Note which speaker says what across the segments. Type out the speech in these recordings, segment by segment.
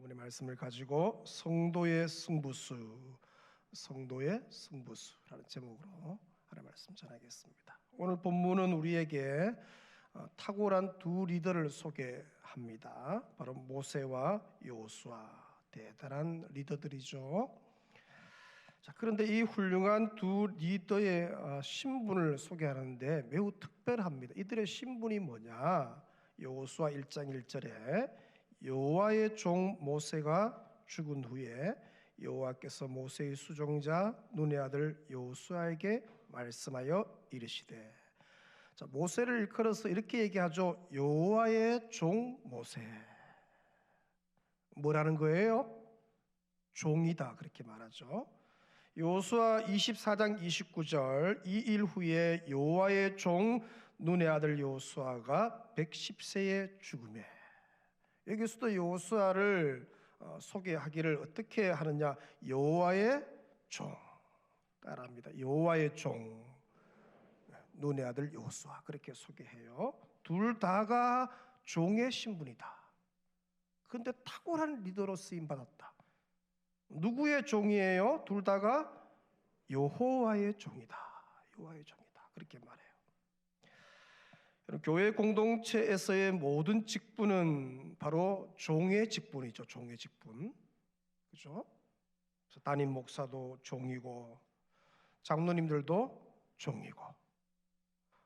Speaker 1: 오늘 말씀을 가지고 성도의 승부수라는 제목으로 하나님 말씀 전하겠습니다. 오늘 본문은 우리에게 탁월한 두 리더를 소개합니다. 바로 모세와 여호수아, 대단한 리더들이죠. 자, 그런데 이 훌륭한 두 리더의 신분을 소개하는데 매우 특별합니다. 이들의 신분이 뭐냐? 여호수아 1장 1절에 여호와의 종 모세가 죽은 후에 여호와께서 모세의 수종자 눈의 아들 여호수아에게 말씀하여 이르시되. 자, 모세를 일컬어서 이렇게 얘기하죠. 여호와의 종 모세. 뭐라는 거예요? 종이다, 그렇게 말하죠. 여호수아 24장 29절, 이 일 후에 여호와의 종 눈의 아들 여호수아가 110세에 죽음에. 여기서도 여호수아를 소개하기를 어떻게 하느냐? 여호와의 종, 따라합니다. 여호와의 종 눈의 아들 여호수아, 그렇게 소개해요. 둘 다가 종의 신분이다. 그런데 탁월한 리더로 쓰임 받았다. 누구의 종이에요? 둘 다가 여호와의 종이다. 여호와의 종이다, 그렇게 말해요. 교회 공동체에서의 모든 직분은 바로 종의 직분이죠. 종의 직분, 그렇죠? 담임 목사도 종이고, 장로님들도 종이고,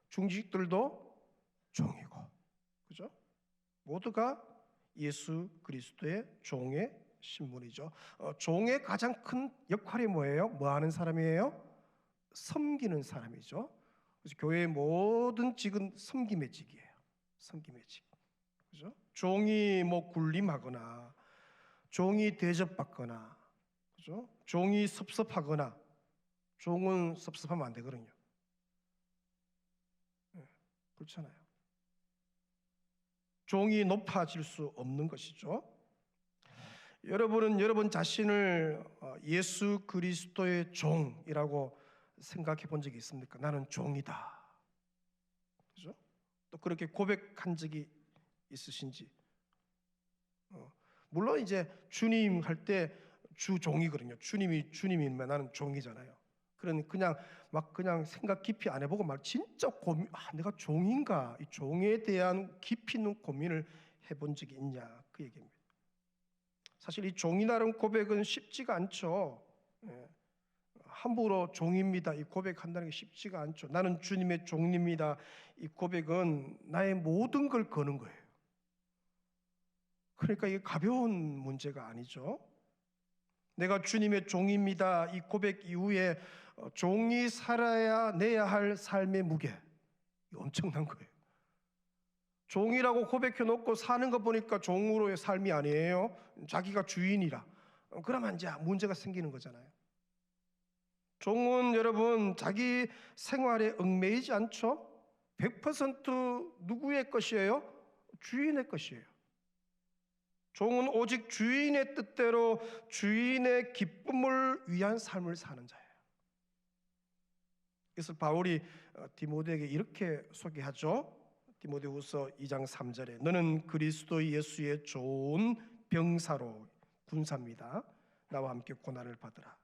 Speaker 1: 중직들도 종이고, 그렇죠? 모두가 예수 그리스도의 종의 신분이죠. 종의 가장 큰 역할이 뭐예요? 뭐 하는 사람이에요? 섬기는 사람이죠. 그래서 교회의 모든 직은 섬김의 직이에요. 섬김의 직. 그죠? 종이 뭐 군림하거나, 종이 대접받거나, 그죠? 종이 섭섭하거나, 종은 섭섭하면 안 되거든요. 그렇잖아요. 종이 높아질 수 없는 것이죠. 여러분은 여러분 자신을 예수 그리스도의 종이라고 생각해 본 적이 있습니까? 나는 종이다. 그죠? 또 그렇게 고백한 적이 있으신지? 물론 이제 주님 할 때 주종이거든요. 주님이 주님이면 나는 종이잖아요. 그냥 생각 깊이 안 해보고 막 진짜 고민, 내가 종인가? 이 종에 대한 깊이 있는 고민을 해본 적이 있냐? 그 얘기입니다. 사실 이 종이라는 고백은 쉽지가 않죠. 함부로 종입니다, 이 고백한다는 게 쉽지가 않죠. 나는 주님의 종입니다, 이 고백은 나의 모든 걸 거는 거예요. 그러니까 이게 가벼운 문제가 아니죠. 내가 주님의 종입니다, 이 고백 이후에 종이 살아야 내야 할 삶의 무게, 엄청난 거예요. 종이라고 고백해놓고 사는 거 보니까 종으로의 삶이 아니에요. 자기가 주인이라. 그러면 이제 문제가 생기는 거잖아요. 종은 여러분 자기 생활에 얽매이지 않죠. 100% 누구의 것이에요? 주인의 것이에요. 종은 오직 주인의 뜻대로 주인의 기쁨을 위한 삶을 사는 자예요. 그래서 바울이 디모데에게 이렇게 소개하죠. 디모데후서 2장 3절에 너는 그리스도 예수의 좋은 병사로, 군사입니다. 나와 함께 고난을 받으라.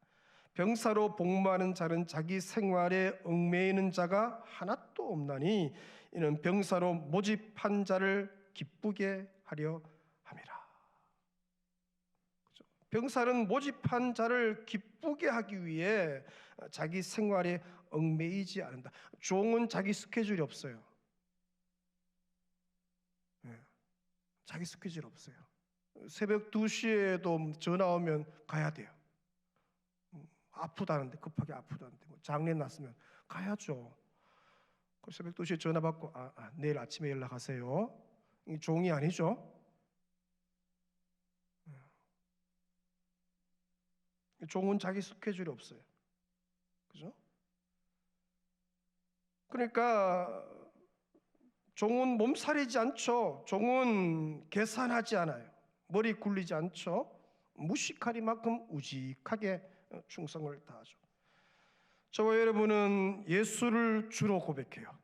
Speaker 1: 병사로 복무하는 자는 자기 생활에 얽매이는 자가 하나도 없나니 이는 병사로 모집한 자를 기쁘게 하려 함이라. 병사는 모집한 자를 기쁘게 하기 위해 자기 생활에 얽매이지 않는다. 종은 자기 스케줄이 없어요. 자기 스케줄 없어요. 새벽 2시에도 전화 오면 가야 돼요. 아프다는데, 급하게 아프다는데, 장례 났으면 가야죠. 새벽 2시에 전화 받고 내일 아침에 연락하세요. 이 종이 아니죠. 종은 자기 스케줄이 없어요. 그죠? 그러니까 종은 몸살이지 않죠. 종은 계산하지 않아요. 머리 굴리지 않죠. 무식하리만큼 우직하게 충성을 다하죠. 저와 여러분은 예수를 주로 고백해요.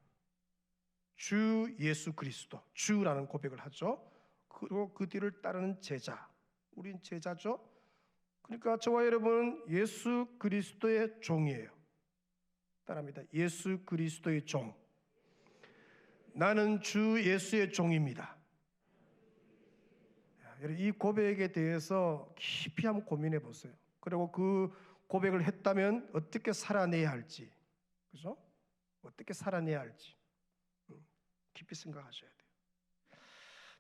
Speaker 1: 주 예수 그리스도, 주라는 고백을 하죠. 그리고 그 뒤를 따르는 제자, 우린 제자죠. 그러니까 저와 여러분은 예수 그리스도의 종이에요. 따라합니다. 예수 그리스도의 종. 나는 주 예수의 종입니다. 이 고백에 대해서 깊이 한번 고민해 보세요. 그리고 그 고백을 했다면 어떻게 살아내야 할지, 그죠? 어떻게 살아내야 할지 깊이 생각하셔야 돼요.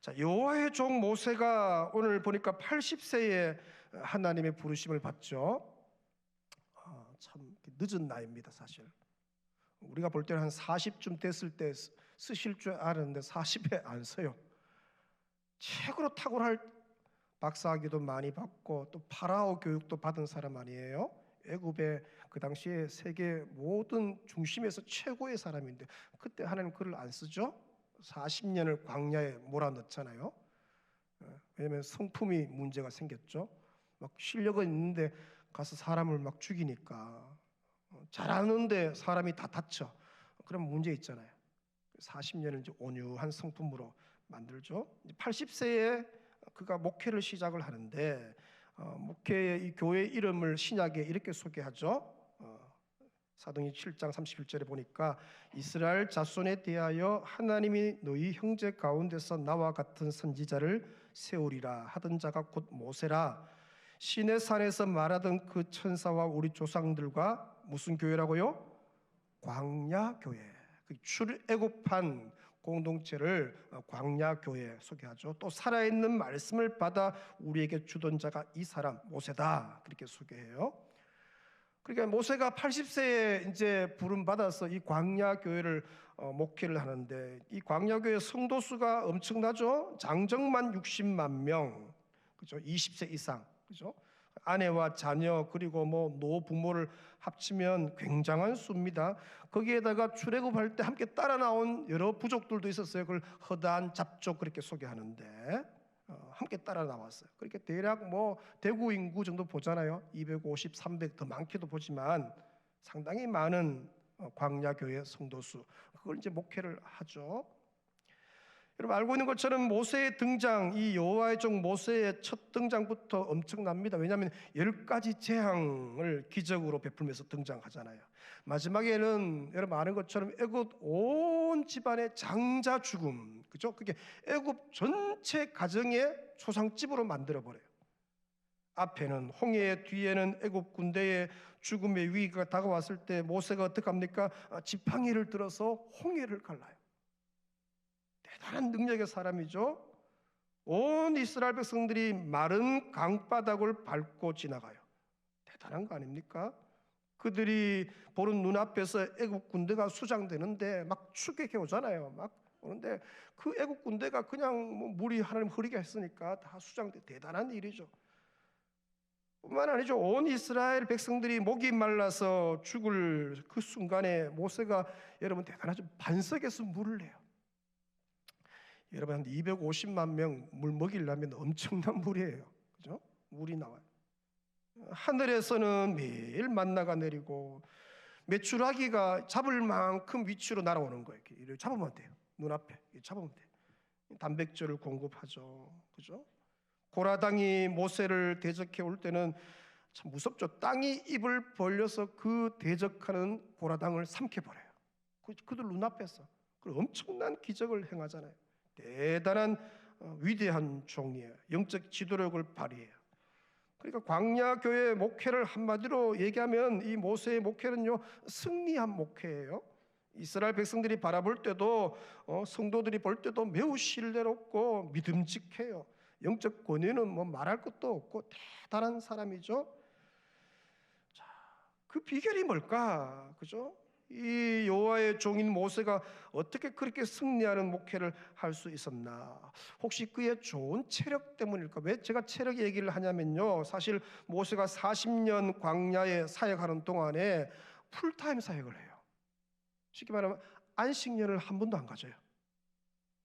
Speaker 1: 자, 여호와의 종 모세가 오늘 보니까 80세에 하나님의 부르심을 받죠. 참 늦은 나이입니다, 사실. 우리가 볼 때는 한 40쯤 됐을 때 쓰실 줄 알았는데 40에 안 써요. 최고로 탁월할 박사학위도 많이 받고 또 파라오 교육도 받은 사람 아니에요? 애굽의 그 당시에 세계 모든 중심에서 최고의 사람인데 그때 하나님 글을 안 쓰죠? 40년을 광야에 몰아넣잖아요. 왜냐하면 성품이 문제가 생겼죠. 막 실력은 있는데 가서 사람을 막 죽이니까 잘하는데 사람이 다 다쳐. 그럼 문제 있잖아요. 40년을 이제 온유한 성품으로 만들죠. 80세에 그가 목회를 시작을 하는데 목회의 이 교회 이름을 신약에 이렇게 소개하죠. 사도행전 7장 31절에 보니까 이스라엘 자손에 대하여 하나님이 너희 형제 가운데서 나와 같은 선지자를 세우리라 하던 자가 곧 모세라. 시내 산에서 말하던 그 천사와 우리 조상들과 무슨 교회라고요? 광야 교회. 그 출애굽한 공동체를 광야 교회 소개하죠. 또 살아있는 말씀을 받아 우리에게 주던 자가 이 사람 모세다 그렇게 소개해요. 그러니까 모세가 80세에 이제 부름 받아서 이 광야 교회를 목회를 하는데 이 광야 교회 성도 수가 엄청나죠. 장정만 60만 명, 그죠? 20세 이상, 그죠? 아내와 자녀 그리고 뭐 노부모를 합치면 굉장한 수입니다. 거기에다가 출애굽할 때 함께 따라 나온 여러 부족들도 있었어요. 그걸 허단 잡족 그렇게 소개하는데 함께 따라 나왔어요. 그렇게 대략 뭐 대구 인구 정도 보잖아요. 250, 300 더 많게도 보지만 상당히 많은 광야 교회 성도수 그걸 이제 목회를 하죠. 여러분 알고 있는 것처럼 모세의 등장, 이 여호와의 종 모세의 첫 등장부터 엄청납니다. 왜냐하면 10가지 재앙을 기적으로 베풀면서 등장하잖아요. 마지막에는 여러분 아는 것처럼 애굽 온 집안의 장자 죽음, 그죠? 그게 애굽 전체 가정의 초상집으로 만들어 버려요. 앞에는 홍해, 뒤에는 애굽 군대의 죽음의 위기가 다가왔을 때 모세가 어떻게 합니까? 지팡이를 들어서 홍해를 갈라요. 대단한 능력의 사람이죠. 온 이스라엘 백성들이 마른 강바닥을 밟고 지나가요. 대단한 거 아닙니까? 그들이 보는 눈앞에서 애국 군대가 수장되는데 막 추격해 오잖아요. 막 오는데 그 애국 군대가 그냥 뭐 물이 하나님 흐리게 했으니까 다 수장돼. 대단한 일이죠. 뿐만 아니죠. 온 이스라엘 백성들이 목이 말라서 죽을 그 순간에 모세가 여러분 대단하죠. 반석에서 물을 내요. 여러분 한 250만 명 물 먹이려면 엄청난 물이에요. 그죠? 물이 나와요. 하늘에서는 매일 만나가 내리고 메추라기가 잡을 만큼 위치로 날아오는 거예요. 이렇게 잡으면 돼요. 눈앞에 잡으면 돼요. 단백질을 공급하죠. 그죠? 고라당이 모세를 대적해 올 때는 참 무섭죠. 땅이 입을 벌려서 그 대적하는 고라당을 삼켜버려요. 그들 눈앞에서. 그리고 엄청난 기적을 행하잖아요. 대단한 위대한 종이에요. 영적 지도력을 발휘해요. 그러니까 광야 교회 목회를 한마디로 얘기하면 이 모세의 목회는요 승리한 목회예요. 이스라엘 백성들이 바라볼 때도 성도들이 볼 때도 매우 신뢰롭고 믿음직해요. 영적 권위는 뭐 말할 것도 없고 대단한 사람이죠. 자, 그 비결이 뭘까? 그죠? 이 여호와의 종인 모세가 어떻게 그렇게 승리하는 목회를 할 수 있었나? 혹시 그의 좋은 체력 때문일까? 왜 제가 체력 얘기를 하냐면요, 사실 모세가 40년 광야에 사역하는 동안에 풀타임 사역을 해요. 쉽게 말하면 안식년을 한 번도 안 가져요.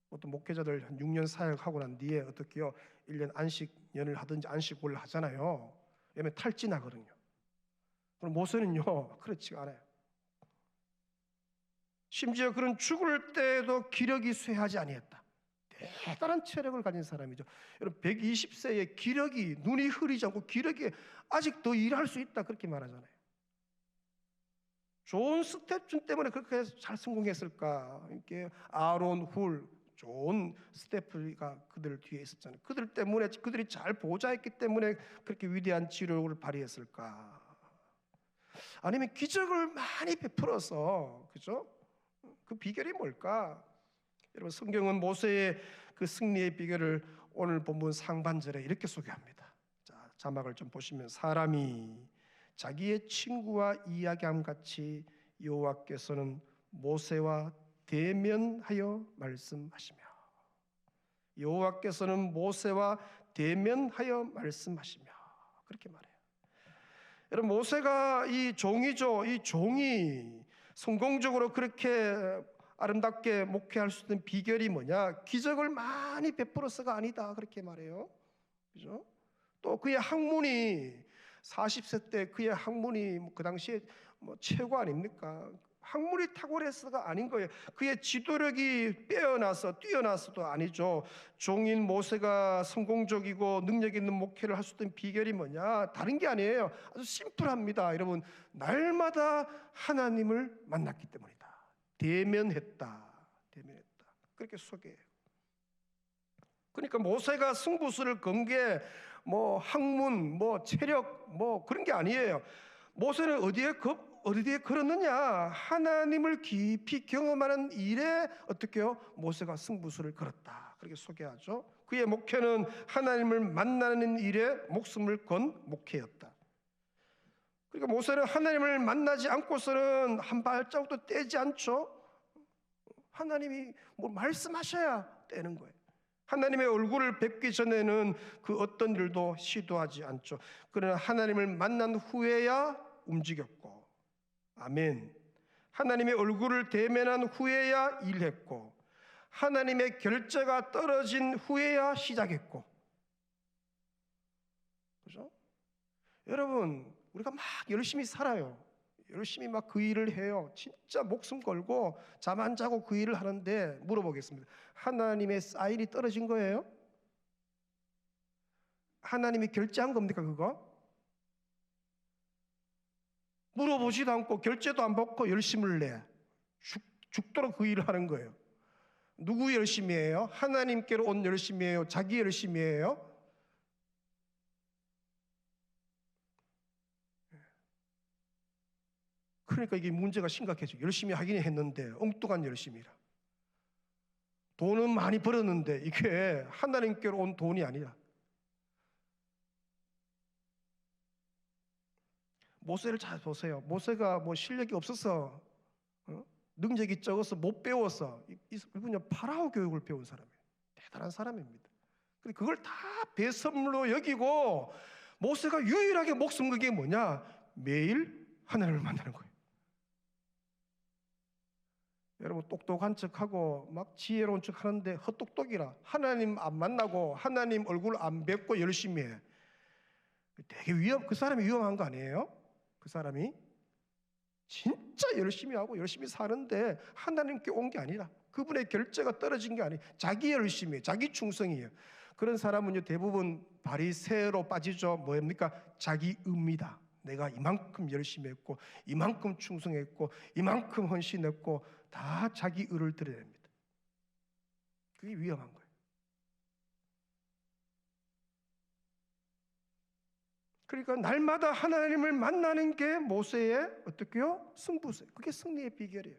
Speaker 1: 어떤 목회자들 한 6년 사역하고 난 뒤에 어떻게요? 1년 안식년을 하든지 안식을 하잖아요. 왜냐면 탈진하거든요. 그럼 모세는요 그렇지가 않아요. 심지어 그런 죽을 때도 기력이 쇠하지 아니했다. 대단한 체력을 가진 사람이죠. 여러분 120세의 기력이, 눈이 흐리지 않고 기력이 아직 더 일할 수 있다 그렇게 말하잖아요. 좋은 스태프준 때문에 그렇게 잘 성공했을까? 이렇게 아론 훌 좋은 스태프가 그들 뒤에 있었잖아요. 그들 때문에, 그들이 잘 보좌했기 때문에 그렇게 위대한 지력을 발휘했을까? 아니면 기적을 많이 베풀어서, 그죠? 그 비결이 뭘까? 여러분 성경은 모세의 그 승리의 비결을 오늘 본문 상반절에 이렇게 소개합니다. 자, 자막을 좀 보시면, 사람이 자기의 친구와 이야기함 같이 여호와께서는 모세와 대면하여 말씀하시며, 여호와께서는 모세와 대면하여 말씀하시며, 그렇게 말해요. 여러분 모세가 이 종이죠. 이 종이 성공적으로 그렇게 아름답게 목회할 수 있는 비결이 뭐냐? 기적을 많이 베풀어서가 아니다 그렇게 말해요. 그죠? 또 그의 학문이 40세 때 그의 학문이 그 당시에 최고 아닙니까? 학문이 탁월해서가 아닌 거예요. 그의 지도력이 뛰어나서도 아니죠. 종인 모세가 성공적이고 능력 있는 목회를 할 수 있는 비결이 뭐냐? 다른 게 아니에요. 아주 심플합니다. 여러분, 날마다 하나님을 만났기 때문이다. 대면했다. 그렇게 소개해요. 그러니까 모세가 승부수를 건 게 학문, 체력, 그런 게 아니에요. 모세는 어디에 걸었느냐? 하나님을 깊이 경험하는 일에 어떻게요? 모세가 승부수를 걸었다. 그렇게 소개하죠. 그의 목회는 하나님을 만나는 일에 목숨을 건 목회였다. 그러니까 모세는 하나님을 만나지 않고서는 한 발자국도 떼지 않죠. 하나님이 말씀하셔야 떼는 거예요. 하나님의 얼굴을 뵙기 전에는 그 어떤 일도 시도하지 않죠. 그러나 하나님을 만난 후에야 움직였고, 아멘. 하나님의 얼굴을 대면한 후에야 일했고, 하나님의 결재가 떨어진 후에야 시작했고, 그죠? 여러분, 우리가 막 열심히 살아요. 열심히 막 그 일을 해요. 진짜 목숨 걸고 잠 안 자고 그 일을 하는데, 물어보겠습니다. 하나님의 사인이 떨어진 거예요? 하나님이 결제한 겁니까 그거? 물어보지도 않고 결제도 안 받고 열심을 내 죽도록 그 일을 하는 거예요. 누구 열심히 해요? 하나님께로 온 열심히 해요? 자기 열심히 해요? 그러니까 이게 문제가 심각해져. 열심히 하긴 했는데 엉뚱한 열심이라. 돈은 많이 벌었는데 이게 하나님께로 온 돈이 아니라. 모세를 잘 보세요. 모세가 실력이 없어서, 능력이 적어서 못 배워서, 이분이 파라오 교육을 배운 사람이에요. 대단한 사람입니다. 그걸 다 배선물로 여기고, 모세가 유일하게 목숨 건 게 뭐냐? 매일 하나님을 만나는 거예요. 여러분 똑똑한 척하고 막 지혜로운 척하는데 헛똑똑이라. 하나님 안 만나고 하나님 얼굴 안 뵙고 열심히 해. 되게 그 사람이 위험한 거 아니에요? 그 사람이 진짜 열심히 하고 열심히 사는데 하나님께 온 게 아니라, 그분의 결제가 떨어진 게 아니에요. 자기 열심이에요. 자기 충성이에요. 그런 사람은요 대부분 바리새로 빠지죠. 뭡니까? 자기 의입니다. 내가 이만큼 열심히 했고, 이만큼 충성했고, 이만큼 헌신했고, 다 자기 의를 드러냅니다. 그게 위험한 거예요. 그러니까 날마다 하나님을 만나는 게 모세의 어떻게요? 승부수. 그게 승리의 비결이에요.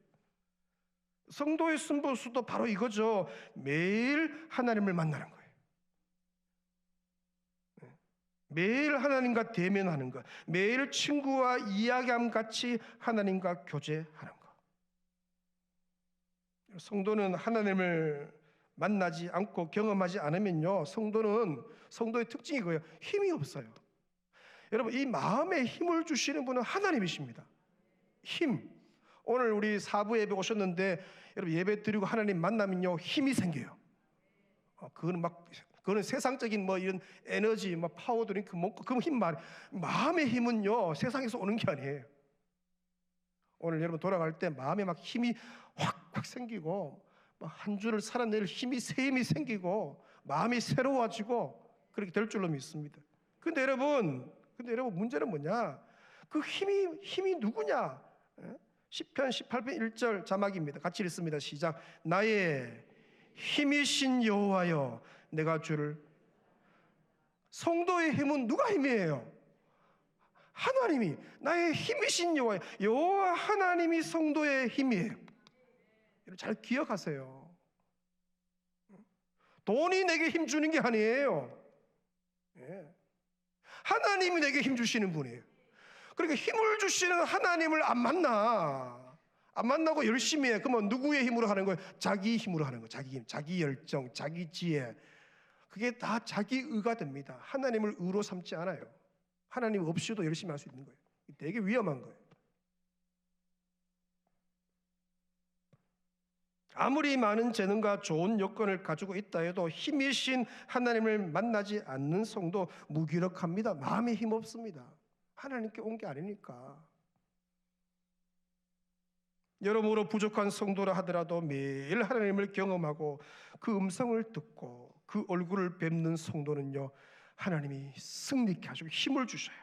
Speaker 1: 성도의 승부수도 바로 이거죠. 매일 하나님을 만나는 거예요. 매일 하나님과 대면하는 것, 매일 친구와 이야기함 같이 하나님과 교제하는 것. 성도는 하나님을 만나지 않고 경험하지 않으면요, 성도의 특징이 그거예요. 힘이 없어요. 여러분, 이 마음에 힘을 주시는 분은 하나님이십니다. 힘. 오늘 우리 사부 예배 오셨는데 여러분 예배 드리고 하나님 만나면요 힘이 생겨요. 그거는 세상적인 이런 에너지, 파워 드링크 먹고 그 힘 마음의 힘은요 세상에서 오는 게 아니에요. 오늘 여러분 돌아갈 때 마음에 막 힘이 확 생기고 한 주를 살아낼 새 힘이 생기고 마음이 새로워지고 그렇게 될 줄로 믿습니다. 근데 여러분 문제는 뭐냐? 그 힘이 누구냐? 시편 18편 1절 자막입니다. 같이 읽습니다. 시작. 나의 힘이신 여호와여, 내가 주를. 성도의 힘은 누가 힘이에요? 하나님이. 나의 힘이신 여호와 하나님이 성도의 힘이에요. 잘 기억하세요. 돈이 내게 힘 주는 게 아니에요. 하나님이 내게 힘 주시는 분이에요. 그러니까 힘을 주시는 하나님을 안 만나고 열심히 해. 그러면 누구의 힘으로 하는 거예요? 자기 힘으로 하는 거예요. 자기 힘, 자기 열정, 자기 지혜. 그게 다 자기 의가 됩니다. 하나님을 의로 삼지 않아요. 하나님 없이도 열심히 할 수 있는 거예요. 되게 위험한 거예요. 아무리 많은 재능과 좋은 여건을 가지고 있다 해도 힘이신 하나님을 만나지 않는 성도 무기력합니다. 마음에 힘 없습니다. 하나님께 온 게 아니니까. 여러모로 부족한 성도라 하더라도 매일 하나님을 경험하고 그 음성을 듣고 그 얼굴을 뵙는 성도는요, 하나님이 승리케 하시고 힘을 주셔요.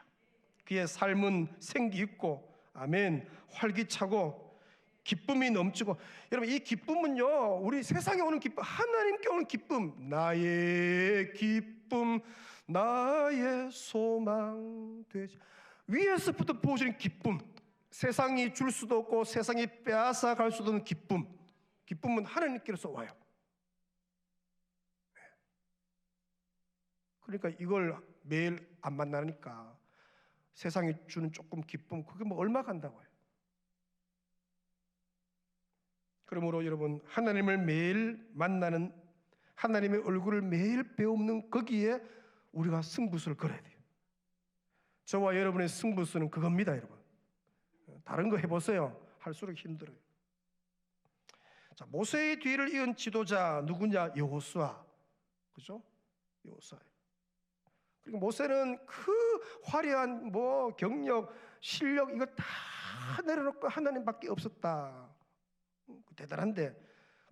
Speaker 1: 그의 삶은 생기 있고, 아멘, 활기차고 기쁨이 넘치고. 여러분, 이 기쁨은요, 우리 세상에 오는 기쁨, 하나님께 오는 기쁨, 나의 기쁨, 나의 소망 되지. 위에서부터 부어지는 기쁨, 세상이 줄 수도 없고 세상이 빼앗아 갈 수도 없는 기쁨. 기쁨은 하나님께로서 와요. 그러니까 이걸 매일 안 만나니까 세상이 주는 조금 기쁨, 그게 뭐 얼마 간다고요. 그러므로 여러분, 하나님을 매일 만나는, 하나님의 얼굴을 매일 배우는 거기에 우리가 승부수를 걸어야 돼요. 저와 여러분의 승부수는 그겁니다, 여러분. 다른 거 해보세요. 할수록 힘들어요. 자, 모세의 뒤를 이은 지도자 누구냐? 여호수아, 그죠? 여호수아. 그리고 모세는 그 화려한 경력, 실력 이거 다 내려놓고 하나님밖에 없었다. 대단한데,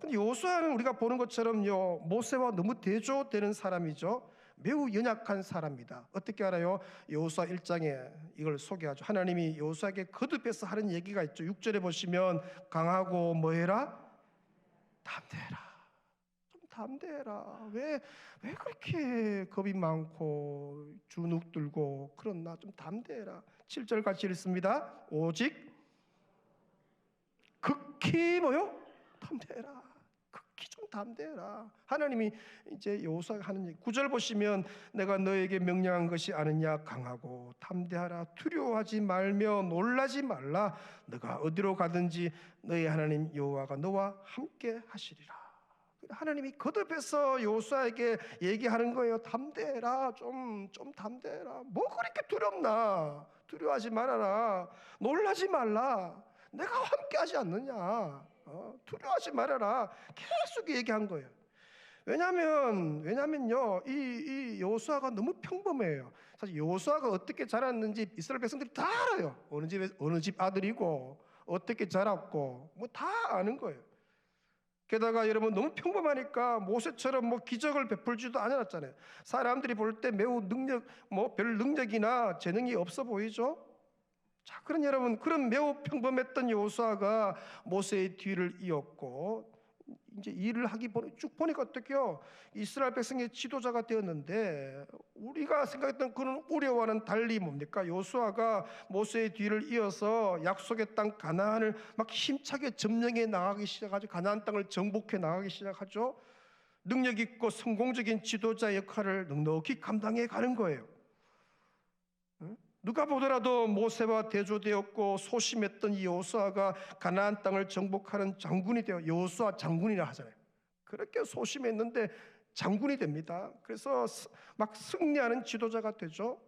Speaker 1: 근데 여호수아는 우리가 보는 것처럼요, 모세와 너무 대조되는 사람이죠. 매우 연약한 사람입니다. 어떻게 알아요? 여호수아 1장에 이걸 소개하죠. 하나님이 여호수아에게 거듭해서 하는 얘기가 있죠. 6절에 보시면 강하고 뭐해라? 담대해라. 좀 담대해라. 왜 그렇게 겁이 많고 주눅 들고 그렇나? 좀 담대해라. 7절 같이 읽습니다. 오직 극히 담대해라. 극히 좀 담대해라. 하나님이 이제 여호수아가 하는 얘기. 9절 보시면 내가 너에게 명령한 것이 아느냐? 강하고 담대하라. 두려워하지 말며 놀라지 말라. 너가 어디로 가든지 너의 하나님 여호와가 너와 함께 하시리라. 하나님이 거듭해서 여호수아에게 얘기하는 거예요. 담대해라. 좀 담대해라. 뭐 그렇게 두렵나? 두려워하지 말아라. 놀라지 말라. 내가 함께 하지 않느냐? 두려워하지 말아라. 계속 얘기한 거예요. 왜냐면요, 이 여호수아가 너무 평범해요. 사실 여호수아가 어떻게 자랐는지 이스라엘 백성들이 다 알아요. 어느 집 아들이고 어떻게 자랐고 뭐 다 아는 거예요. 게다가 여러분 너무 평범하니까 모세처럼 기적을 베풀지도 않았잖아요. 사람들이 볼 때 매우 별 능력이나 재능이 없어 보이죠. 자, 그런 여러분, 그런 매우 평범했던 여호수아가 모세의 뒤를 이었고 이제 일을 하기 쭉 보니까 어떻게요? 이스라엘 백성의 지도자가 되었는데, 우리가 생각했던 그런 우려와는 달리 뭡니까? 여호수아가 모세의 뒤를 이어서 약속의 땅 가나안을 막 힘차게 점령해 나가기 시작하죠. 가나안 땅을 정복해 나가기 시작하죠. 능력 있고 성공적인 지도자 역할을 넉넉히 감당해 가는 거예요. 누가 보더라도 모세와 대조되었고 소심했던 이 여호수아가 가나안 땅을 정복하는 장군이 되어, 여호수아 장군이라 하잖아요. 그렇게 소심했는데 장군이 됩니다. 그래서 막 승리하는 지도자가 되죠.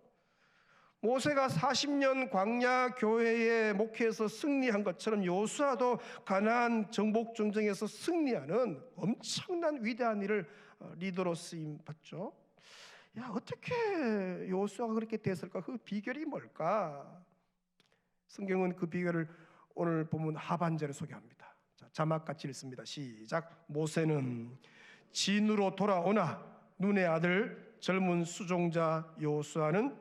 Speaker 1: 모세가 40년 광야 교회에 목회해서 승리한 것처럼 여호수아도 가나안 정복 전쟁에서 승리하는 엄청난 위대한 일을 리더로 쓰임 받죠. 야, 어떻게 여호수아가 그렇게 됐을까? 그 비결이 뭘까? 성경은 그 비결을 오늘 보면 하반절에 소개합니다. 자, 자막같이 읽습니다. 시작. 모세는 진으로 돌아오나 눈의 아들 젊은 수종자 여호수아는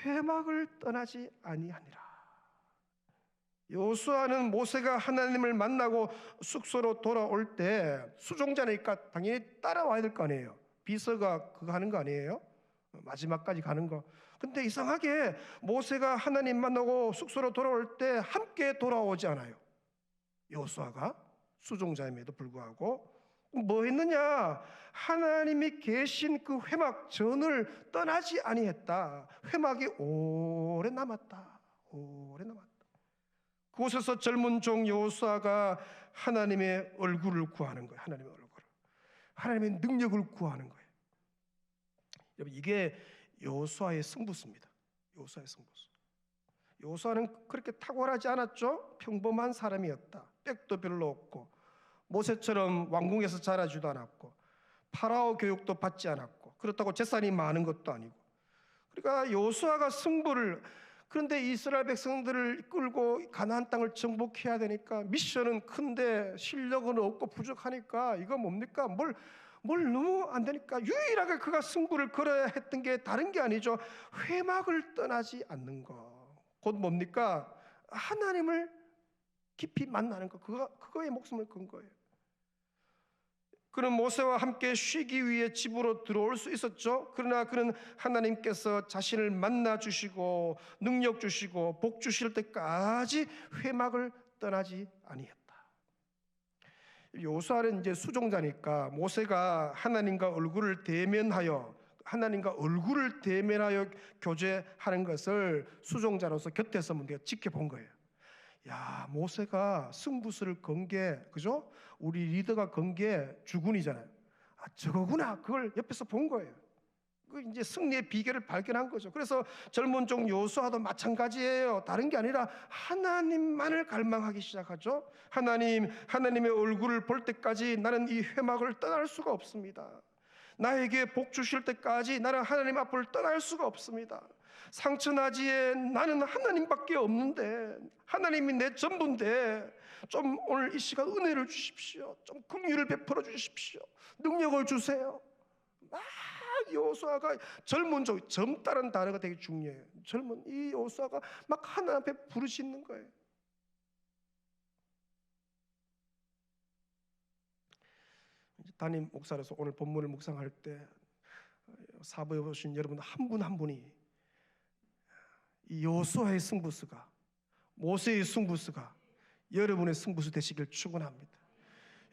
Speaker 1: 회막을 떠나지 아니하니라. 여호수아는 모세가 하나님을 만나고 숙소로 돌아올 때 수종자니까 당연히 따라와야 될 거 아니에요. 비서가 그거 하는 거 아니에요? 마지막까지 가는 거. 근데 이상하게 모세가 하나님 만나고 숙소로 돌아올 때 함께 돌아오지 않아요. 여호수아가 수종자임에도 불구하고 뭐 했느냐? 하나님이 계신 그 회막 전을 떠나지 아니했다. 회막이 오래 남았다. 오래 남았다. 그곳에서 젊은 종 여호수아가 하나님의 얼굴을 구하는 거예요. 하나님의 얼굴을, 하나님의 능력을 구하는 거예요. 여러분, 이게 여호수아의 승부수입니다. 여호수아의 승부수. 여호수아는 그렇게 탁월하지 않았죠. 평범한 사람이었다. 빽도 별로 없고 모세처럼 왕궁에서 자라지도 않았고 파라오 교육도 받지 않았고 그렇다고 재산이 많은 것도 아니고. 그러니까 여호수아가 승부를, 그런데 이스라엘 백성들을 끌고 가나안 땅을 정복해야 되니까 미션은 큰데 실력은 없고 부족하니까 이거 뭡니까? 뭘 너무 안 되니까 유일하게 그가 승부를 걸어야 했던 게 다른 게 아니죠. 회막을 떠나지 않는 것. 곧 뭡니까? 하나님을 깊이 만나는 것. 그거에 목숨을 건 거예요. 그는 모세와 함께 쉬기 위해 집으로 들어올 수 있었죠. 그러나 그는 하나님께서 자신을 만나 주시고 능력 주시고 복 주실 때까지 회막을 떠나지 아니했다. 여호수아는 이제 수종자니까 모세가 하나님과 얼굴을 대면하여 교제하는 것을 수종자로서 곁에서 내가 지켜본 거예요. 야, 모세가 승부수를 건 게, 그죠? 우리 리더가 건 게 주군이잖아요. 아, 저거구나. 그걸 옆에서 본 거예요. 그 이제 승리의 비결을 발견한 거죠. 그래서 젊은 종 여호수아도 마찬가지예요. 다른 게 아니라 하나님만을 갈망하기 시작하죠. 하나님의 얼굴을 볼 때까지 나는 이 회막을 떠날 수가 없습니다. 나에게 복 주실 때까지 나는 하나님 앞을 떠날 수가 없습니다. 상처나지에 나는 하나님밖에 없는데, 하나님이 내 전부인데 좀 오늘 이 시간 은혜를 주십시오. 좀 긍휼을 베풀어 주십시오. 능력을 주세요. 막 여호수아가 젊다는 단어가 되게 중요해요. 젊은 이 여호수아가 막 하나님 앞에 부르짖는 거예요. 담임 목사로서 오늘 본문을 묵상할 때 사부에 오신 여러분 한 분 한 분이 이 여호수아의 승부수가, 모세의 승부수가 여러분의 승부수 되시길 축원합니다.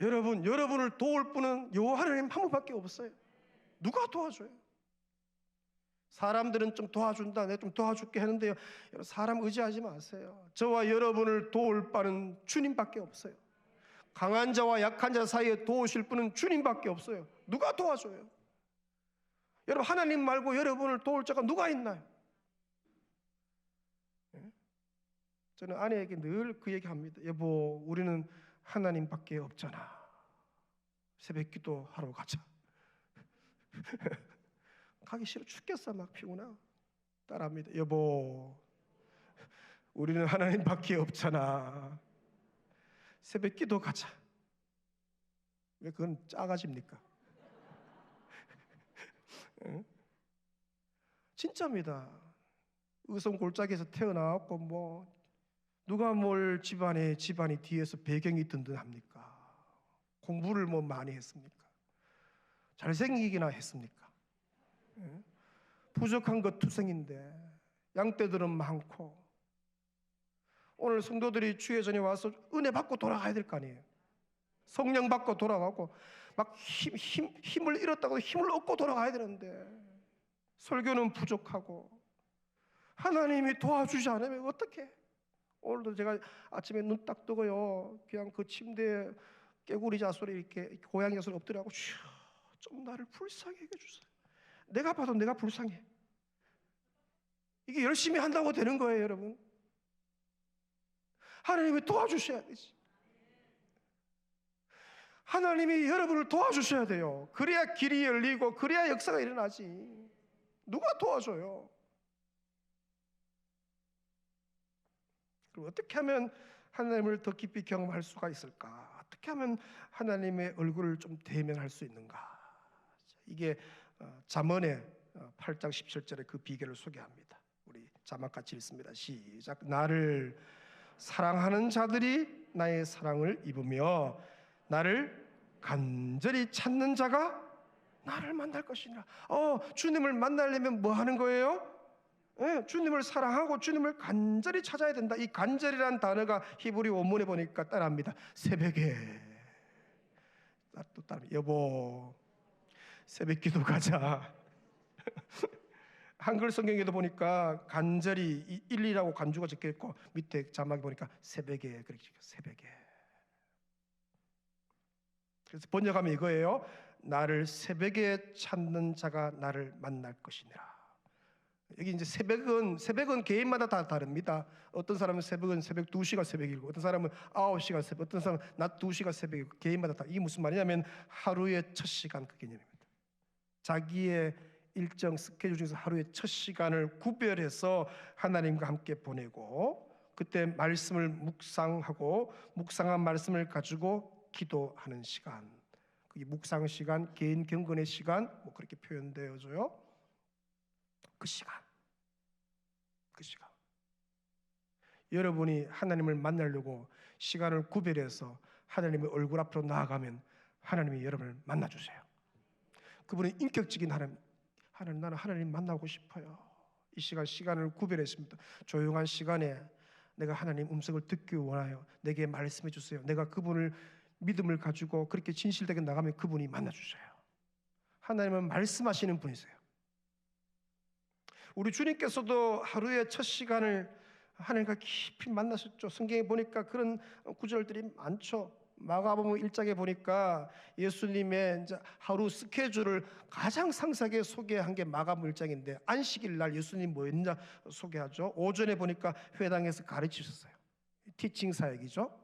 Speaker 1: 여러분을 도울 분은 여호와 하나님 한 분밖에 없어요. 누가 도와줘요? 사람들은 좀 도와준다, 내가 좀 도와줄게 하는데요, 사람 의지하지 마세요. 저와 여러분을 도울 바는 주님밖에 없어요. 강한 자와 약한 자 사이에 도우실 분은 주님밖에 없어요. 누가 도와줘요? 여러분, 하나님 말고 여러분을 도울 자가 누가 있나요? 저는 아내에게 늘 그 얘기합니다. 여보, 우리는 하나님밖에 없잖아. 새벽 기도 하러 가자. 가기 싫어 죽겠어. 막 피곤해. 따라합니다. 여보, 우리는 하나님밖에 없잖아. 새벽 기도 가자. 왜 그건 짜가집니까? 진짜입니다. 의성 골짜기에서 태어나왔고 뭐 누가 뭘 집안이 뒤에서 배경이 든든합니까? 공부를 뭐 많이 했습니까? 잘생기기나 했습니까? 부족한 것 투성인데 양떼들은 많고, 오늘 성도들이 주의 전에 와서 은혜 받고 돌아가야 될 거 아니에요. 성령 받고 돌아가고 막 힘을 잃었다고 힘을 얻고 돌아가야 되는데 설교는 부족하고 하나님이 도와주지 않으면 어떡해? 오늘도 제가 아침에 눈 딱 뜨고요, 그냥 그 침대에 깨구리 자소리 이렇게 고양이 자소리 엎드려고 좀 나를 불쌍히 해주세요. 내가 봐도 내가 불쌍해. 이게 열심히 한다고 되는 거예요, 여러분. 하나님이 도와주셔야 되지. 하나님이 여러분을 도와주셔야 돼요. 그래야 길이 열리고 그래야 역사가 일어나지. 누가 도와줘요? 그럼 어떻게 하면 하나님을 더 깊이 경험할 수가 있을까? 어떻게 하면 하나님의 얼굴을 좀 대면할 수 있는가? 이게 잠언의 8장 17절에 그 비결을 소개합니다. 우리 자막 같이 읽습니다. 시작. 나를 사랑하는 자들이 나의 사랑을 입으며 나를 간절히 찾는 자가 나를 만날 것이니라. 주님을 만나려면 뭐 하는 거예요? 주님을 사랑하고 주님을 간절히 찾아야 된다. 이 간절이라는 단어가 히브리 원문에 보니까 따라합니다. 새벽에 또 따라 여보 새벽 기도 가자. 한글 성경에도 보니까 간절히 일리라고 간주가 적혀 있고 밑에 자막에 보니까 새벽에 그렇게 적혀 새벽에. 그래서 번역하면 이거예요. 나를 새벽에 찾는 자가 나를 만날 것이니라. 여기 이제 새벽은 개인마다 다 다릅니다. 어떤 사람은 새벽 2시가 새벽이고 어떤 사람은 9시가 새벽, 어떤 사람은 낮 2시가 새벽이고 개인마다 다. 이게 무슨 말이냐면 하루의 첫 시간 그 개념입니다. 자기의 일정 스케줄 중에서 하루의 첫 시간을 구별해서 하나님과 함께 보내고 그때 말씀을 묵상하고 묵상한 말씀을 가지고 기도하는 시간, 그게 묵상 시간, 개인 경건의 시간 뭐 그렇게 표현되어져요. 그 시간 여러분이 하나님을 만나려고 시간을 구별해서 하나님의 얼굴 앞으로 나아가면 하나님이 여러분을 만나주세요. 그분은 인격적인 하나님, 나는 하나님 만나고 싶어요. 이 시간을 구별했습니다. 조용한 시간에 내가 하나님 음성을 듣기 원하여 내게 말씀해 주세요. 내가 그분을 믿음을 가지고 그렇게 진실되게 나가면 그분이 만나주셔요. 하나님은 말씀하시는 분이세요. 우리 주님께서도 하루의 첫 시간을 하나님과 깊이 만나셨죠. 성경에 보니까 그런 구절들이 많죠. 마가복음 1장에 보니까 예수님의 이제 하루 스케줄을 가장 상세하게 소개한 게 마가복음 1장인데 안식일 날 예수님 뭐 했냐 소개하죠. 오전에 보니까 회당에서 가르치셨어요. 티칭 사역이죠.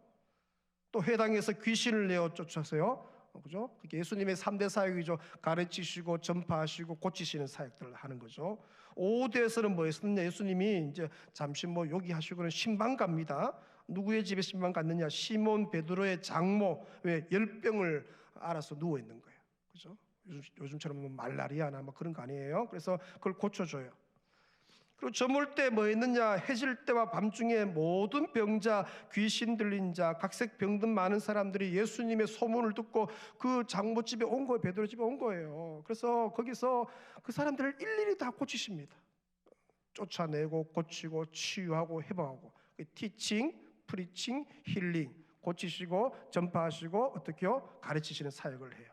Speaker 1: 또 회당에서 귀신을 내어 쫓아서요. 그죠? 그게 예수님의 3대 사역이죠. 가르치시고 전파하시고 고치시는 사역들을 하는 거죠. 오후에서는 뭐 했었느냐? 예수님이 이제 잠시 뭐 요기하시고는 신방 갑니다. 누구의 집에 신방 갔느냐? 시몬 베드로의 장모, 왜 열병을 앓아서 누워 있는 거예요. 그죠? 요즘처럼 뭐 말라리아나 뭐 그런 거 아니에요. 그래서 그걸 고쳐줘요. 그리고 저물 때 뭐 했느냐? 해질 때와 밤중에 모든 병자, 귀신 들린 자, 각색 병든 많은 사람들이 예수님의 소문을 듣고 그 장모집에 온 거예요. 베드로 집에 온 거예요. 그래서 거기서 그 사람들을 일일이 다 고치십니다. 쫓아내고 고치고 치유하고 회복하고 티칭, 프리칭, 힐링, 고치시고 전파하시고 어떻게요? 가르치시는 사역을 해요.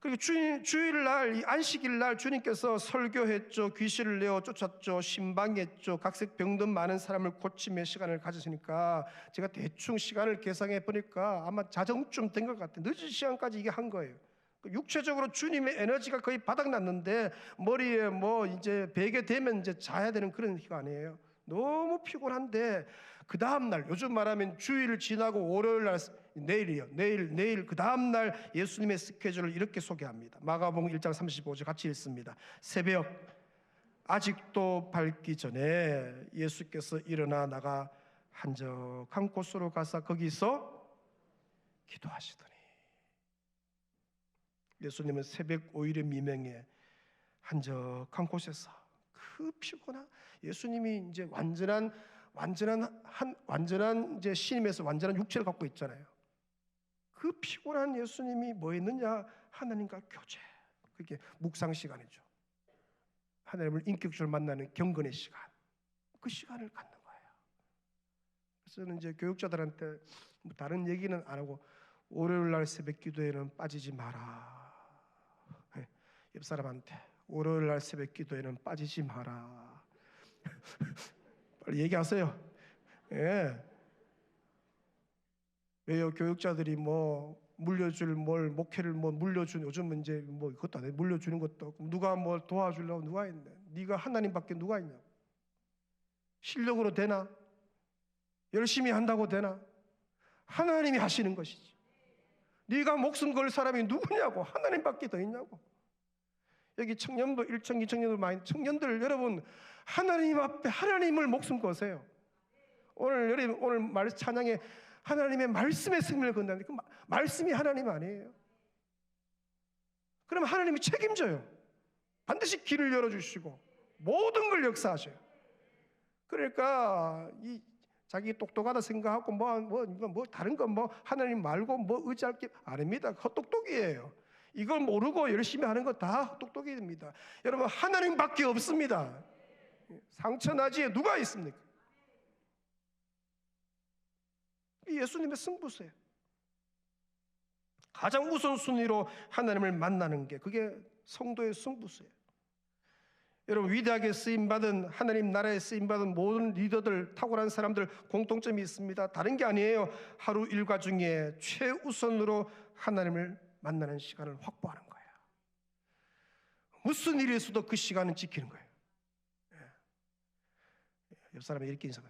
Speaker 1: 그리고 주일날, 이 안식일날 주님께서 설교했죠. 귀신을 내어 쫓았죠. 신방했죠. 각색 병든 많은 사람을 고침의 시간을 가졌으니까 제가 대충 시간을 계산해 보니까 아마 자정쯤 된 것 같아요. 늦은 시간까지 이게 한 거예요. 육체적으로 주님의 에너지가 거의 바닥났는데 머리에 뭐 이제 베개 되면 이제 자야 되는 그런日 아니에요. 너무 피곤한데 그 다음 날, 요즘 말하면 주일을 지나고 월요일 날, 내일이요. 내일 그 다음 날 예수님의 스케줄을 이렇게 소개합니다. 마가복음 1장 35절 같이 읽습니다. 새벽 아직도 밝기 전에 예수께서 일어나 나가 한적한 곳으로 가서 거기서 기도하시더니, 예수님은 새벽 5일의 미명에 한적한 곳에서 그 피곤한, 예수님이 이제 완전한 이제 신임에서 완전한 육체를 갖고 있잖아요. 그 피곤한 예수님이 뭐 했느냐? 하나님과 교제. 그게 묵상 시간이죠. 하나님을 인격적으로 만나는 경건의 시간. 그 시간을 갖는 거예요. 그래서 저는 이제 교육자들한테 뭐 다른 얘기는 안 하고 월요일 날 새벽 기도에는 빠지지 마라. 옆 사람한테 월요일 날 새벽 기도에는 빠지지 마라. 빨리 얘기하세요. 예. 왜요? 교육자들이 뭐 물려줄 뭘 목회를 뭐 물려준, 요즘은 이제 뭐 그것도 안 해. 물려주는 것도 없고 누가 뭘 도와주려고 누가 있네. 네가 하나님밖에 누가 있냐? 실력으로 되나? 열심히 한다고 되나? 하나님이 하시는 것이지. 네가 목숨 걸 사람이 누구냐고. 하나님밖에 더 있냐고. 여기 청년도 1청 2청년도 많이, 청년들 여러분 하나님 앞에 하나님을 목숨 거세요. 오늘 말 찬양에 하나님의 말씀의 생명을 건다는데 그 말씀이 하나님 아니에요? 그럼 하나님이 책임져요. 반드시 길을 열어주시고 모든 걸 역사하셔요. 그러니까 이 자기 똑똑하다 생각하고 뭐 다른 건 뭐 하나님 말고 뭐 의지할 게 아닙니다. 헛똑똑이에요. 이걸 모르고 열심히 하는 거 다 헛똑똑이입니다. 여러분, 하나님밖에 없습니다. 상처나지에 누가 있습니까? 예수님의 승부수예요. 가장 우선순위로 하나님을 만나는 게 그게 성도의 승부수예요. 여러분, 위대하게 쓰임받은 하나님 나라에 쓰임받은 모든 리더들, 탁월한 사람들 공통점이 있습니다. 다른 게 아니에요. 하루 일과 중에 최우선으로 하나님을 만나는 시간을 확보하는 거예요. 무슨 일이 있어도 그 시간은 지키는 거예요. 옆 사람이 이렇게 인사해요.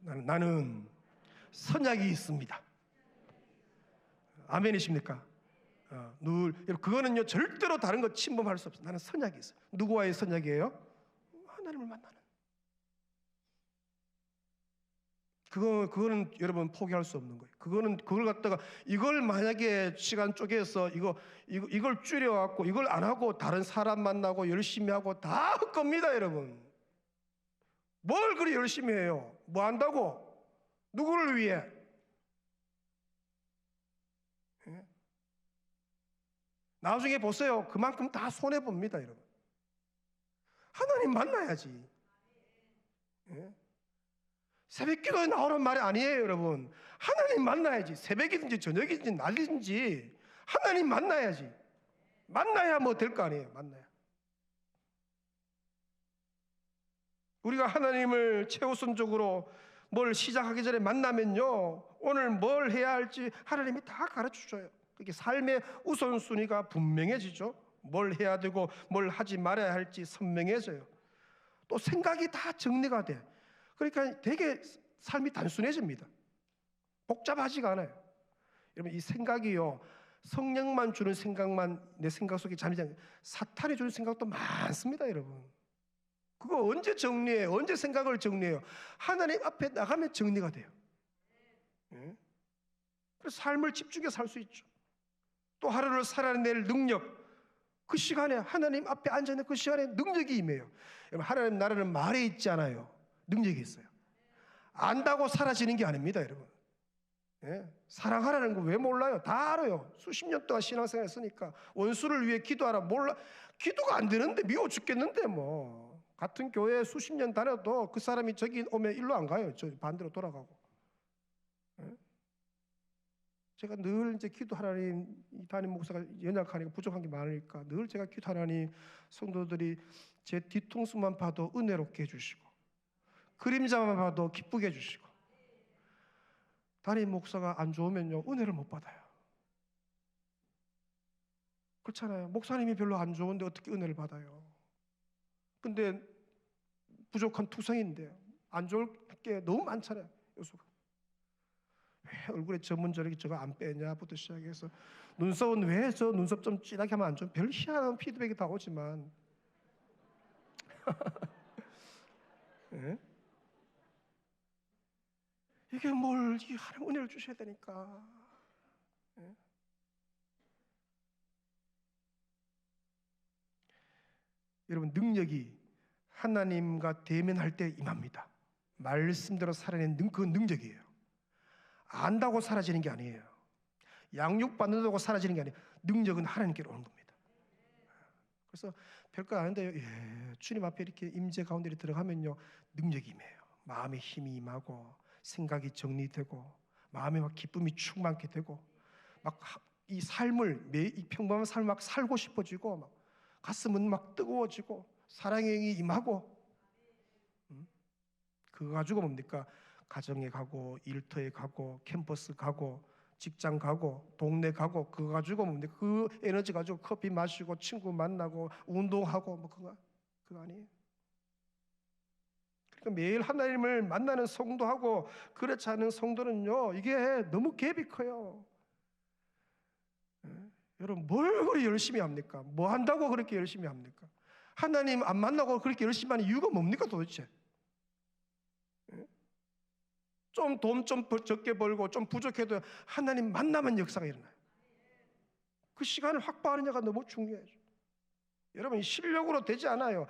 Speaker 1: 나는 선약이 있습니다. 아멘이십니까? 그거는요 절대로 다른 거 침범할 수 없어요. 나는 선약이 있어요. 누구와의 선약이에요? 하나님을 만나는. 그거는 여러분 포기할 수 없는 거예요. 그걸 갖다가 이걸 만약에 시간 쪼개서 이걸 줄여갖고 이걸 안 하고 다른 사람 만나고 열심히 하고 다 헛겁니다, 여러분. 뭘 그리 열심히 해요? 뭐 한다고? 누구를 위해? 나중에 보세요. 그만큼 다 손해봅니다, 여러분. 하나님 만나야지. 새벽기도에 나오는 말이 아니에요, 여러분. 하나님 만나야지. 새벽이든지 저녁이든지 낮이든지 하나님 만나야지. 만나야 뭐 될 거 아니에요. 만나야. 우리가 하나님을 최우선적으로 뭘 시작하기 전에 만나면요, 오늘 뭘 해야 할지 하나님이 다 가르쳐줘요. 그게 삶의 우선순위가 분명해지죠. 뭘 해야 되고 뭘 하지 말아야 할지 선명해져요. 또 생각이 다 정리가 돼. 그러니까 되게 삶이 단순해집니다. 복잡하지가 않아요. 여러분, 이 생각이요, 성령만 주는 생각만 내 생각 속에 잠기지 않아요. 사탄이 주는 생각도 많습니다, 여러분. 그거 언제 정리해요? 언제 생각을 정리해요? 하나님 앞에 나가면 정리가 돼요. 그래서 삶을 집중해 살 수 있죠. 또 하루를 살아낼 능력, 그 시간에 하나님 앞에 앉아있는 그 시간에 능력이 임해요. 여러분, 하나님 나라는 말에 있지 않아요. 능력이 있어요. 안다고 사라지는 게 아닙니다, 여러분. 사랑하라는 거 왜 몰라요? 다 알아요. 수십 년 동안 신앙생활 했으니까. 원수를 위해 기도하라. 몰라. 기도가 안 되는데 미워 죽겠는데 뭐. 같은 교회에 수십 년 다녀도 그 사람이 저기 오면 일로 안 가요. 저 반대로 돌아가고. 제가 늘 이제 기도하라니, 담임 목사가 연약하니까 부족한 게 많으니까 늘 제가 기도하라니 성도들이 제 뒤통수만 봐도 은혜롭게 해주시고 그림자만 봐도 기쁘게 해주시고, 담임 목사가 안 좋으면요 은혜를 못 받아요. 그렇잖아요. 목사님이 별로 안 좋은데 어떻게 은혜를 받아요? 근데 부족한 투성인데 안 좋을 게 너무 많잖아요, 요소가. 왜 얼굴에 전문적인 저거 안 빼냐부터 시작해서 눈썹은 왜 저 눈썹 좀 진하게 하면 안 좋아? 별 희한한 피드백이 다 오지만 네? 이게 뭘 하나님 은혜를 주셔야 되니까. 네? 여러분, 능력이 하나님과 대면할 때 임합니다. 말씀대로 살아낸 그 능력이에요. 안다고 사라지는 게 아니에요. 양육받는다고 사라지는 게 아니에요. 능력은 하나님께로 오는 겁니다. 그래서 별거 아닌데요. 주님 앞에 이렇게 임재 가운데 들어가면요 능력이 임해요. 마음에 힘이 임하고 생각이 정리되고 마음에 막 기쁨이 충만케 되고 막 이 삶을 이 평범한 삶을 막 살고 싶어지고 막 가슴은 막 뜨거워지고 사랑의 영이 임하고. 그거 가지고 뭡니까? 가정에 가고 일터에 가고 캠퍼스 가고 직장 가고 동네 가고 그거 가지고 뭡니까? 그 에너지 가지고 커피 마시고 친구 만나고 운동하고 뭐 그거 아니에요? 그러니까 매일 하나님을 만나는 성도하고 그렇지 않은 성도는요 이게 너무 갭이 커요. 여러분, 뭘 그렇게 열심히 합니까? 뭐 한다고 그렇게 열심히 합니까? 하나님 안 만나고 그렇게 열심히 하는 이유가 뭡니까 도대체? 좀 돈 좀 적게 벌고 좀 부족해도 하나님 만나면 역사가 일어나요. 그 시간을 확보하느냐가 너무 중요해요. 여러분, 실력으로 되지 않아요.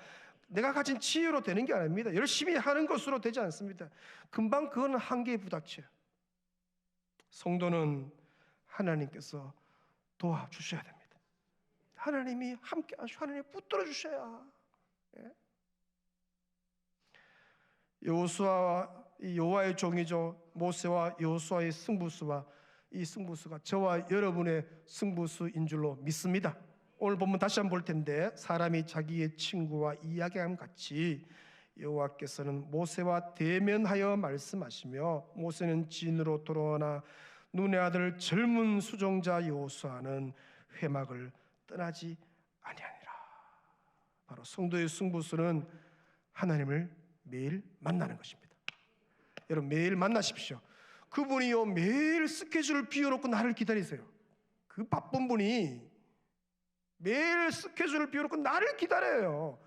Speaker 1: 내가 가진 지혜로 되는 게 아닙니다. 열심히 하는 것으로 되지 않습니다. 금방 그거는 한계에 부닥쳐요. 성도는 하나님께서 도와주셔야 됩니다. 하나님이 함께 하시고 하나님이 붙들어 주셔야. 여호수아와 여호와의 종이죠. 모세와 여호수아의 승부수와 이 승부수가 저와 여러분의 승부수인 줄로 믿습니다. 오늘 본문 다시 한번 볼 텐데, 사람이 자기의 친구와 이야기함 같이 여호와께서는 모세와 대면하여 말씀하시며, 모세는 진으로 돌아오나 눈의 아들 젊은 수종자 여호수아는 회막을 떠나지 아니하니라. 바로 성도의 승부수는 하나님을 매일 만나는 것입니다. 여러분, 매일 만나십시오. 그분이요, 매일 스케줄을 비워놓고 나를 기다리세요. 그 바쁜 분이 매일 스케줄을 비워놓고 나를 기다려요.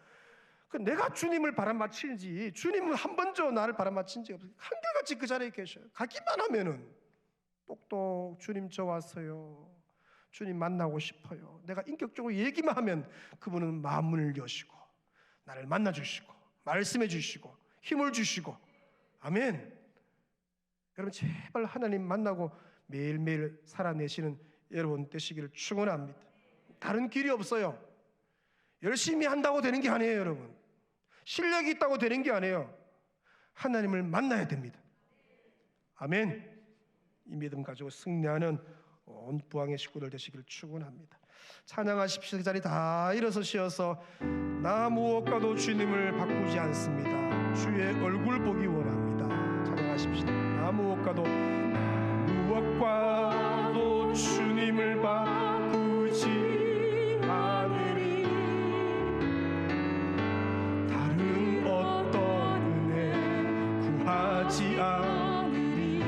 Speaker 1: 내가 주님을 바람맞히는지, 주님은 한 번도 나를 바람맞힌 적이 없어요. 한결같이 그 자리에 계셔요. 가기만 하면은 똑똑 주님 저 왔어요, 주님 만나고 싶어요. 내가 인격적으로 얘기만 하면 그분은 마음문을 여시고 나를 만나주시고 말씀해 주시고 힘을 주시고. 아멘. 여러분, 제발 하나님 만나고 매일매일 살아내시는 여러분 되시기를 축원합니다. 다른 길이 없어요. 열심히 한다고 되는 게 아니에요. 여러분, 실력이 있다고 되는 게 아니에요. 하나님을 만나야 됩니다. 아멘. 이 믿음 가지고 승리하는 온 부항의 식구들 되시기를 축원합니다. 찬양하십시오. 그 자리 다 일어서시어서, 나 무엇과도 주님을 바꾸지 않습니다. 주의 얼굴 보기 원합니다. 찬양하십시오. 나 무엇과도 주님을 바꾸지 않으리. 다른 어떤 은혜 구하지 않으리.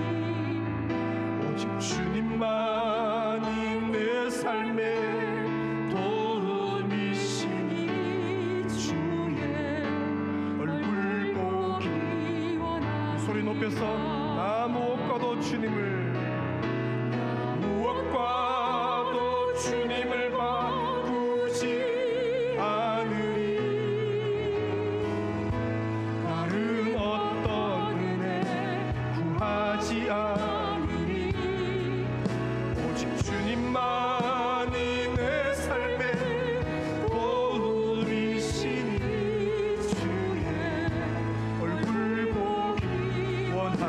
Speaker 1: 오직 주님만이 내 삶의 도움이시니 주의 얼굴 보기 원하니. 소리 높여서 나 무엇과도 주님을 바꾸지 않으리. 다른 어떤 은혜 구하지 않으리. 오직 주님만이 내 삶의 도움이시니 주의 얼굴 보기 원합니다.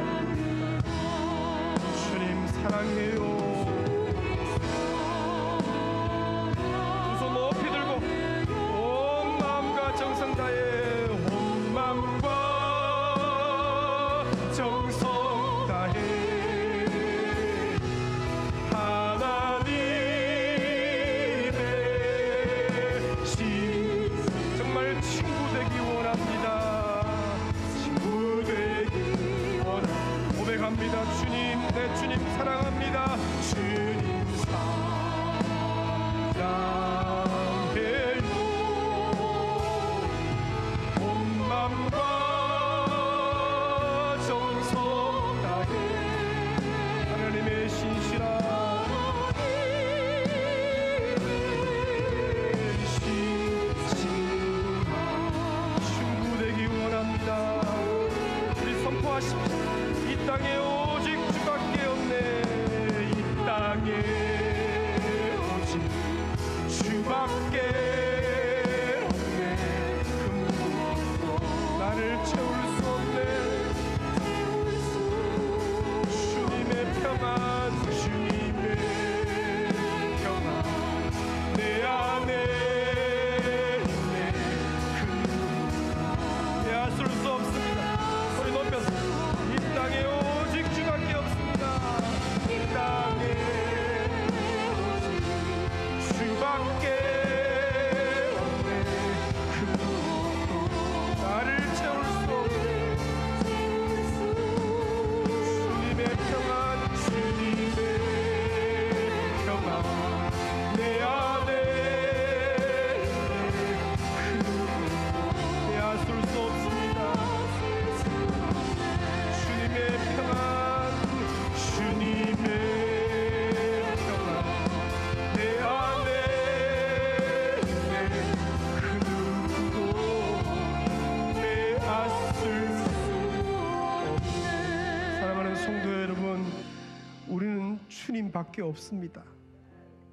Speaker 1: 하나님밖에 없습니다.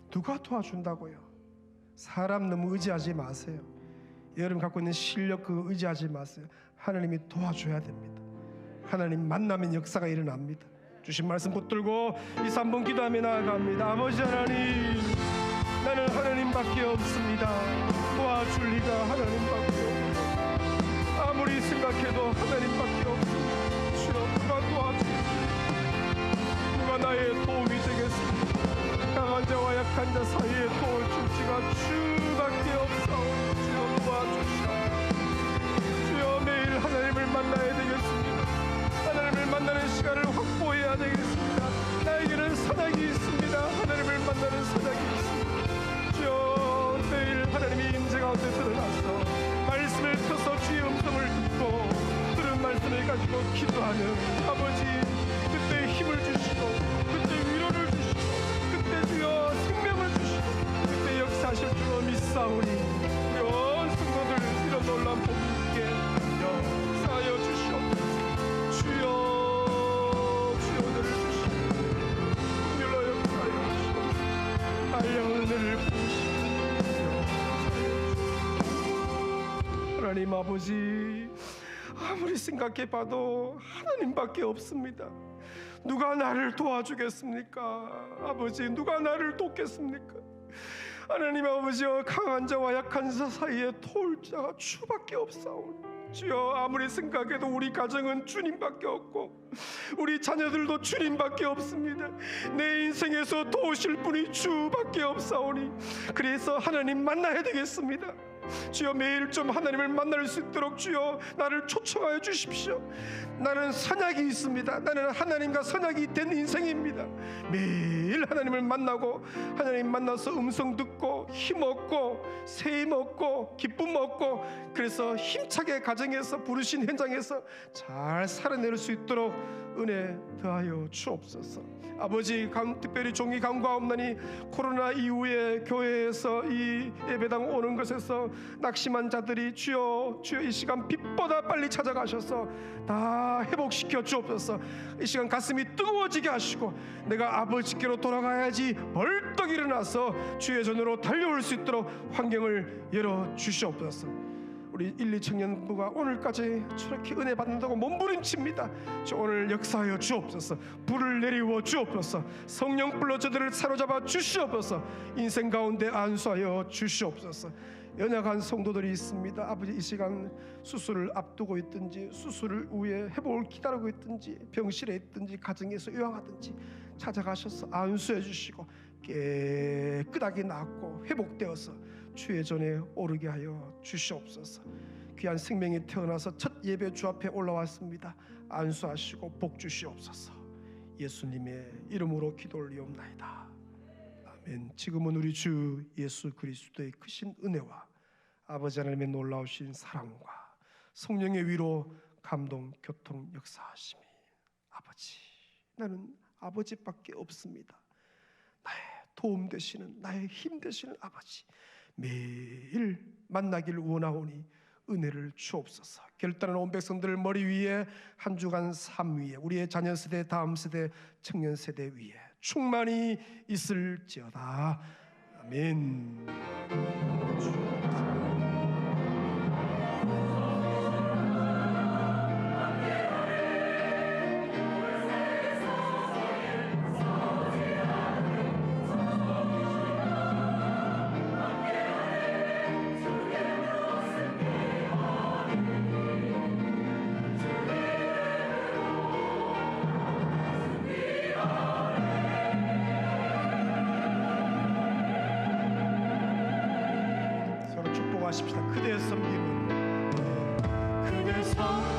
Speaker 1: 누가 도와준다고요? 사람 너무 의지하지 마세요. 여러분 갖고 있는 실력 그거 의지하지 마세요. 하나님이 도와줘야 됩니다. 하나님 만나면 역사가 일어납니다. 주신 말씀 붙들고 이 3번 기도하며 나아갑니다. 아버지 하나님, 나는 하나님밖에 없습니다. 도와줄 리가 하나님밖에 없습니다. 아무리 생각해도 하나님밖에 없습니다. 주여, 누가 도와주겠습니까? 누가 나의 도움이 되겠습니까? 강한 자와 약한 자 사이에 도와줄 지가 주밖에 없사오니 주여 도와주시옵소서. 주여, 매일 하나님을 만나야 되겠습니다. 하나님을 만나는 시간을 확보해야 되겠습니다. 나에게는 선악이 있습니다. 하나님을 만나는 선악이 있습니다. 주여, 매일 하나님이 임재 가운데 드러나서 말씀을 펴서 주의 음성을 듣고 들은 말씀을 가지고 기도하는 아버지, 그때 힘을 주시고 그때 위로를 주시고 그때 주여 생명을 주시고 그때 역사하실 줄로 믿사오니 우리 온 성도들 이런 놀라운 복이 있게 역사하여 주시옵소서. 주여, 주여 은혜를 주시고 긍휼로 역사하여 주시옵소서. 한량 은혜를 부으시고 하나님 아버지, 아무리 생각해봐도 하나님밖에 없습니다. 누가 나를 도와주겠습니까? 아버지, 누가 나를 돕겠습니까? 하나님 아버지여, 강한 자와 약한 자 사이에 도울 자가 주밖에 없사오니 주여, 아무리 생각해도 우리 가정은 주님밖에 없고 우리 자녀들도 주님밖에 없습니다. 내 인생에서 도우실 분이 주밖에 없사오니 그래서 하나님 만나야 되겠습니다. 주여, 매일 좀 하나님을 만날 수 있도록 주여 나를 초청하여 주십시오. 나는 선약이 있습니다. 나는 하나님과 선약이 된 인생입니다. 매일 하나님을 만나고 하나님 만나서 음성 듣고 힘 얻고 새 힘 얻고 기쁨 얻고 그래서 힘차게 가정에서 부르신 현장에서 잘 살아낼 수 있도록 은혜 더하여 주옵소서. 아버지, 특별히 종이 간구하옵나니 코로나 이후에 교회에서 이 예배당 오는 것에서 낙심한 자들이 주여 이 시간 빛보다 빨리 찾아가셔서 다 회복시켜 주옵소서. 이 시간 가슴이 뜨거워지게 하시고 내가 아버지께로 돌아가야지 벌떡 일어나서 주의 전으로 달려올 수 있도록 환경을 열어주시옵소서. 우리 1, 2 청년부가 오늘까지 저렇게 은혜 받는다고 몸부림칩니다. 오늘 역사하여 주옵소서. 불을 내리워 주옵소서. 성령 불러 저들을 사로잡아 주시옵소서. 인생 가운데 안수하여 주시옵소서. 연약한 성도들이 있습니다. 아버지, 이 시간 수술을 앞두고 있든지 수술을 후에 회복을 기다리고 있든지 병실에 있든지 가정에서 요양하든지 찾아가셔서 안수해 주시고 깨끗하게 낫고 회복되어서 주의 전에 오르게 하여 주시옵소서. 귀한 생명이 태어나서 첫 예배 주 앞에 올라왔습니다. 안수하시고 복 주시옵소서. 예수님의 이름으로 기도 올리옵나이다. 아멘. 지금은 우리 주 예수 그리스도의 크신 은혜와 아버지 하나님의 놀라우신 사랑과 성령의 위로 감동 교통 역사하심이, 아버지, 나는 아버지밖에 없습니다. 나의 도움 되시는, 나의 힘 되시는 아버지, 매일 만나기를 원하오니 은혜를 주옵소서. 결단하는 온 백성들을 머리 위에 한 주간 삶 위에 우리의 자녀 세대, 다음 세대, 청년 세대 위에 충만히 있을지어다. 아멘. 하십시다. 그대 섬김은 그대 섬